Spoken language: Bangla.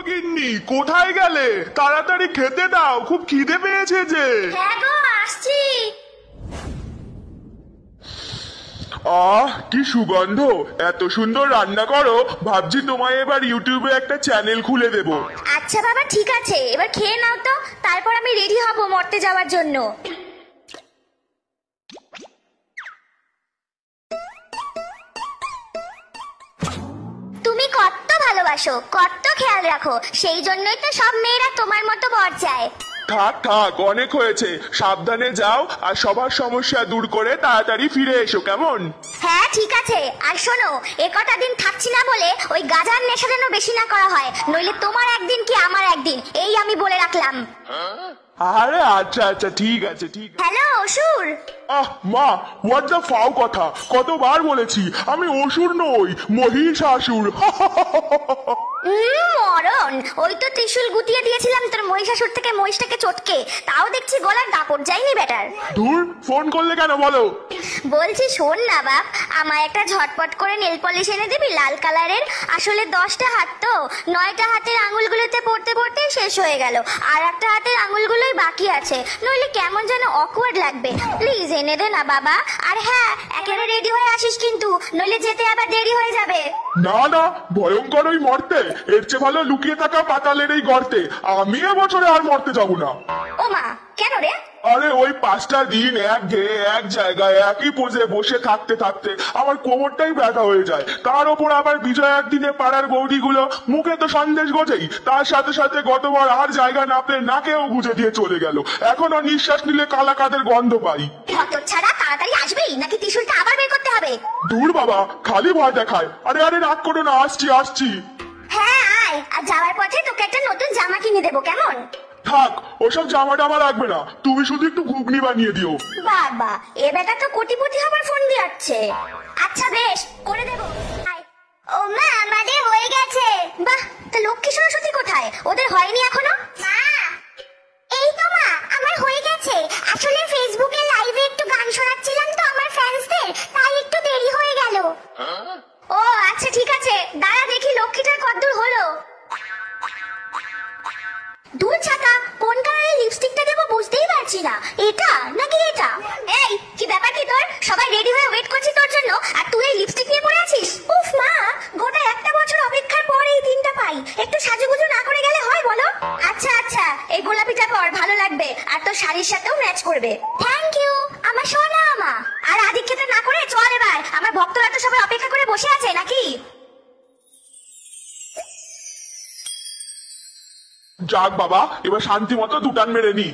গিন্নি, কোথায় গেলে? তাড়াতাড়ি খেতে দাও, খুব খিদে পেয়েছে যে। হ্যাঁ গো, আসছি। কি সুগন্ধ! এত সুন্দর রান্না করো, ভাবছি তোমায় এবার ইউটিউবে একটা চ্যানেল খুলে দেব। আচ্ছা বাবা, ঠিক আছে, এবার খেয়ে নাও তো, তারপর আমি রেডি হব মরতে যাওয়ার জন্য। তুমি কত ভালোবাসো, কত খেয়াল রাখো, সেই জন্যই তো সব মেয়েরা তোমার মতো বর চায়। থাক থাক, অনেক হয়েছে। সাবধানে যাও, আর সবার সমস্যা দূর করে তাড়াতাড়ি ফিরে এসো, কেমন? হ্যাঁ ঠিক আছে। আর শোনো, এ কটা দিন থাকছি না বলে ওই গাজার নেশা যেন বেশি না করা হয়, নইলে তোমার একদিন কি আমার একদিন, এই আমি বলে রাখলাম। আরে আচ্ছা আচ্ছা, ঠিক আছে ঠিক আছে। হ্যালো অসুর। মা, হোয়াট দ্য ফাও কথা! কতবার বলেছি আমি অসুর নই, মহিষাসুর। মরণ, ওই তো ত্রিশূল গুটিয়ে দিয়েছিলাম তোর মহিষাসুর থেকে মহিষটাকে চটকে, তাও দেখছি গলার দাপট যায়নি বেটার। ধুর, ফোন করলে কেন বলো? বলছি শোন না বাপ, আমার একটা ঝটপট করে নেল পলিশ এনে দিবি লাল কালারের। আসলে 10টা হাত তো, 9টা হাতের আঙুলগুলোতে পড়তে পড়তে শেষ হয়ে গেল, আর একটা হাতের আঙুলগুলোই বাকি আছে, নইলে কেমন যেন অকওয়ার্ড লাগবে। প্লিজ এনে দে না বাবা। আর হ্যাঁ, একেবারে রেডি হয়ে আসিস কিন্তু, নইলে যেতে আবার দেরি হয়ে যাবে। না না, ভয়ঙ্কর ওই মরতে, এর চেয়ে ভালো লুকিয়ে থাকা পাতালের এই গর্তে। আমি এবছরে আর মরতে যাবো না। ও মা, কেন রে? আরে ওই 5টা দিন এক ঘেয়ে এক জায়গায় একই পোজে বসে থাকতে থাকতে আমার কোমরটাই ব্যথা হয়ে যায়। তার ওপর আবার বিজয় একদিনে পাড়ার বৌদিগুলো মুখে তো সন্দেশ গোছেই, তার সাথে সাথে গতবার আর জায়গা না পেয়ে নাকেও গুজে দিয়ে চলে গেল। এখনো নিঃশ্বাস নিলে কালা কাদের গন্ধ পাই। ছাড়া তাড়াতাড়ি আসবেই নাকি ত্রিশূলটা আবার বের করতে হবে? দূর বাবা, খালি ভয় দেখায়। আরে আরে, রাগ করো না, আসছি আসছি। হ্যাঁ আয়, আর যাওয়ার পথে তোকে একটা নতুন জামা কিনে দেবো, কেমন? থাক, ওসব জামা টামা লাগবে না, তুমি শুধু একটু ঘুগনি বানিয়ে দিও। বাবা, এ বেটা তো কোটিপতি হবার ফোন দিয়াচ্ছে। আচ্ছা বেশ, করে দেবো। ও মা, আমাদের হয়ে গেছে। বাহ, তা লক্ষ্মী সরস্বতী কোথায়? ওদের হয়নি এখনো? মা, এই তো মা, আমার হয়ে গেছে। আসলে ফেসবুকে লাইভে একটু গান শোনাচ্ছিলাম তো আমার ফ্যান্সদের, তাই একটু দেরি হয়ে গেল। ও আচ্ছা ঠিক আছে, দাঁড়া দেখি লক্ষ্মীটার কতদূর হলো। দূর ছাতা, কোন কালারের লিপস্টিকটা দেবো বুঝতেই পারছি না, এটা নাকি এটা? এই কি ব্যাপার কি তোর? সবাই রেডি হয়ে ওয়েট করছি তোর জন্য, আর তুই এই লিপস্টিক নিয়ে পড়ে আছিস? উফ মা, গোটা একটা বছর অপেক্ষার পর এই দিনটা পাই, একটু সাজুগুজু না করে গেলে হয় বলো? আচ্ছা আচ্ছা, এই গোলাপিটা পর, ভালো লাগবে, আর তোর শাড়ির সাথেও ম্যাচ করবে। থ্যাংক ইউ আমার সোনা মা। আর আদিক্ষেতা না করে চল এবার, আমার ভক্তরা তো সবাই অপেক্ষা করে বসে আছে নাকি? যাক বাবা, এবার শান্তি মতো দুটান মেরে নি।